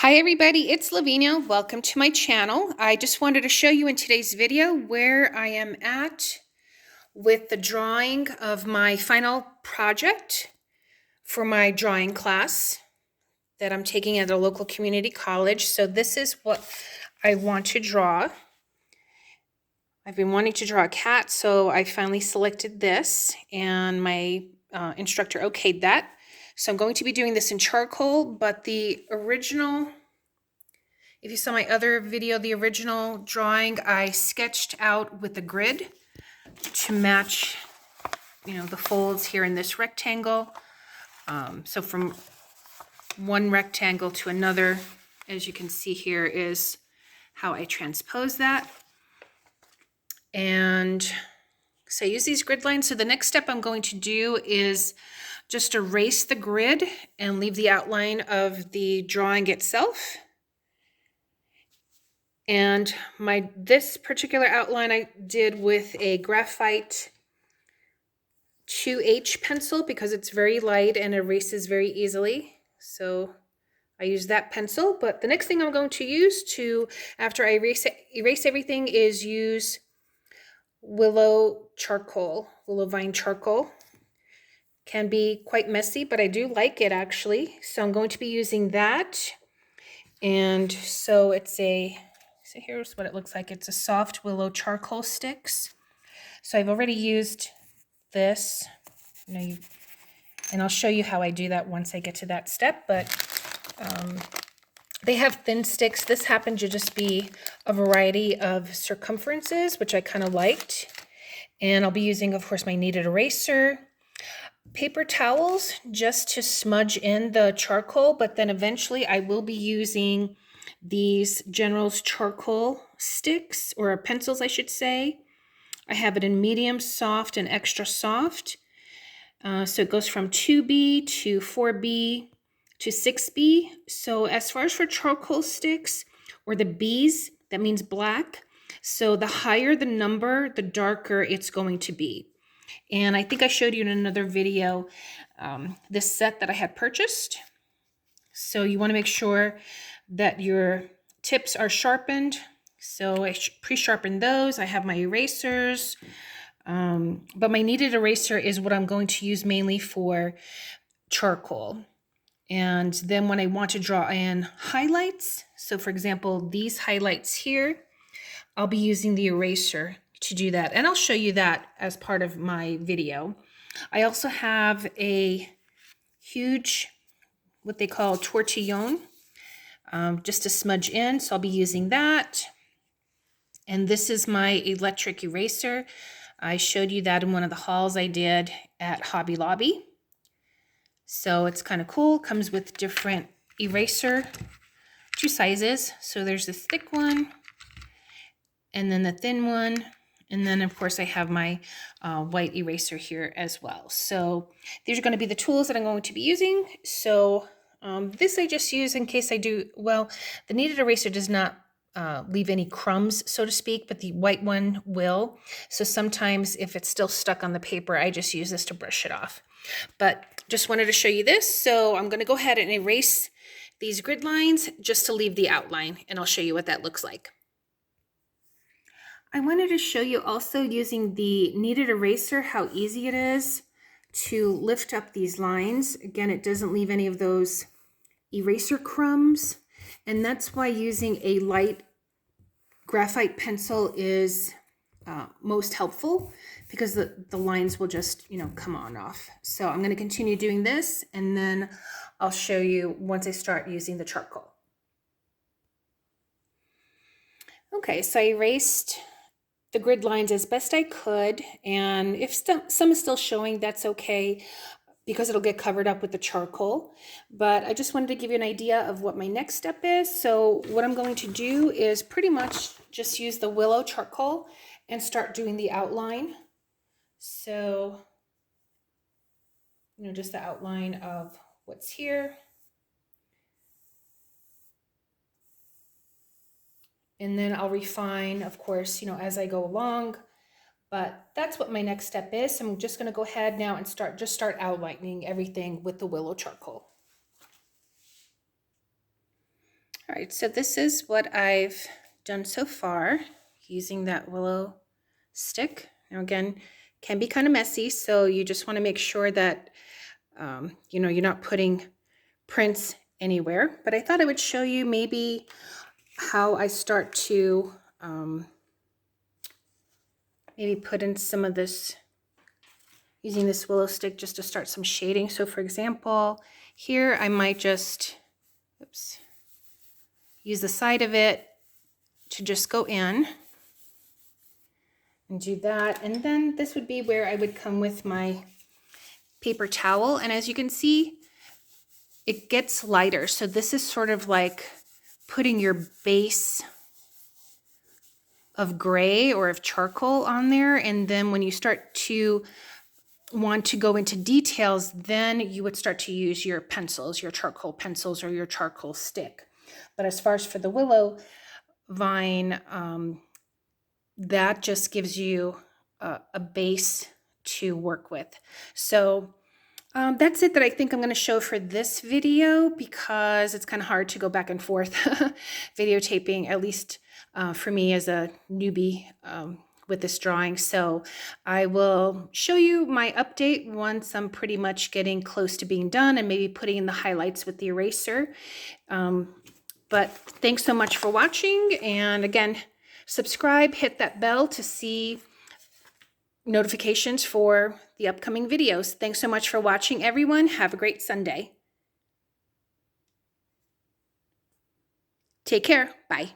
Hi everybody, it's Lavinia. Welcome to my channel. I just wanted to show you in today's video where I am at with the drawing of my final project for my drawing class that I'm taking at a local community college. So this is what I want to draw. I've been wanting to draw a cat, so I finally selected this and my instructor okayed that. So I'm going to be doing this in charcoal, but the original, if you saw my other video, the original drawing, I sketched out with a grid to match, the folds here in this rectangle. So from one rectangle to another, as you can see here, is how I transpose that. And so I use these grid lines. So the next step I'm going to do is just erase the grid and leave the outline of the drawing itself. And this particular outline I did with a graphite 2H pencil because it's very light and erases very easily. So I use that pencil, but the next thing I'm going to use after I erase everything, is use willow vine charcoal. Can be quite messy, but I do like it actually. So I'm going to be using that. And so so here's what it looks like. It's a soft willow charcoal sticks. So I've already used this, and I'll show you how I do that once I get to that step, but they have thin sticks. This happened to just be a variety of circumferences, which I kind of liked. And I'll be using, of course, my kneaded eraser, paper towels just to smudge in the charcoal, but then eventually I will be using these General's charcoal sticks, or pencils I should say. I have it in medium, soft, and extra soft. So it goes from 2B to 4B to 6B. So as far as for charcoal sticks, or the B's, that means black. So the higher the number, the darker it's going to be. And I think I showed you in another video this set that I had purchased. So you want to make sure that your tips are sharpened. So I pre-sharpened those. I have my erasers. But my kneaded eraser is what I'm going to use mainly for charcoal. And then when I want to draw in highlights, so for example, these highlights here, I'll be using the eraser to do that. And I'll show you that as part of my video. I also have a huge, what they call tortillon, just to smudge in. So I'll be using that. And this is my electric eraser. I showed you that in one of the hauls I did at Hobby Lobby. So it's kind of cool. Comes with different eraser, 2 sizes. So there's this thick one, and then the thin one. And then, of course, I have my white eraser here as well. So these are going to be the tools that I'm going to be using. So this I just use in case I do, well, the kneaded eraser does not leave any crumbs, so to speak, but the white one will. So sometimes if it's still stuck on the paper, I just use this to brush it off. But just wanted to show you this. So I'm going to go ahead and erase these grid lines just to leave the outline, and I'll show you what that looks like. I wanted to show you also, using the kneaded eraser, how easy it is to lift up these lines. Again, it doesn't leave any of those eraser crumbs, and that's why using a light graphite pencil is most helpful, because the lines will just, come on off. So I'm going to continue doing this, and then I'll show you once I start using the charcoal. Okay, so I erased the grid lines as best I could, and if some is still showing, that's okay, because it'll get covered up with the charcoal. But I just wanted to give you an idea of what my next step is. So what I'm going to do is pretty much just use the willow charcoal and start doing the outline. So, just the outline of what's here. And then I'll refine, of course, as I go along. But that's what my next step is. So I'm just going to go ahead now and start outlining everything with the willow charcoal. All right, so this is what I've done so far using that willow stick. Now again, can be kind of messy, so you just want to make sure that you know, you're not putting prints anywhere. But I thought I would show you maybe how I start to maybe put in some of this, using this willow stick just to start some shading. So for example, here I might just, oops, use the side of it to just go in and do that. And then this would be where I would come with my paper towel. And as you can see, it gets lighter. So this is sort of like putting your base of gray or of charcoal on there. And then when you start to want to go into details, then you would start to use your pencils, your charcoal pencils or your charcoal stick. But as far as for the willow vine, that just gives you a base to work with. So that's it that I think I'm going to show for this video, because it's kind of hard to go back and forth videotaping, at least for me as a newbie with this drawing. So I will show you my update once I'm pretty much getting close to being done and maybe putting in the highlights with the eraser. But thanks so much for watching. And again, subscribe, hit that bell to see notifications for the upcoming videos. Thanks so much for watching, everyone. Have a great Sunday. Take care. Bye.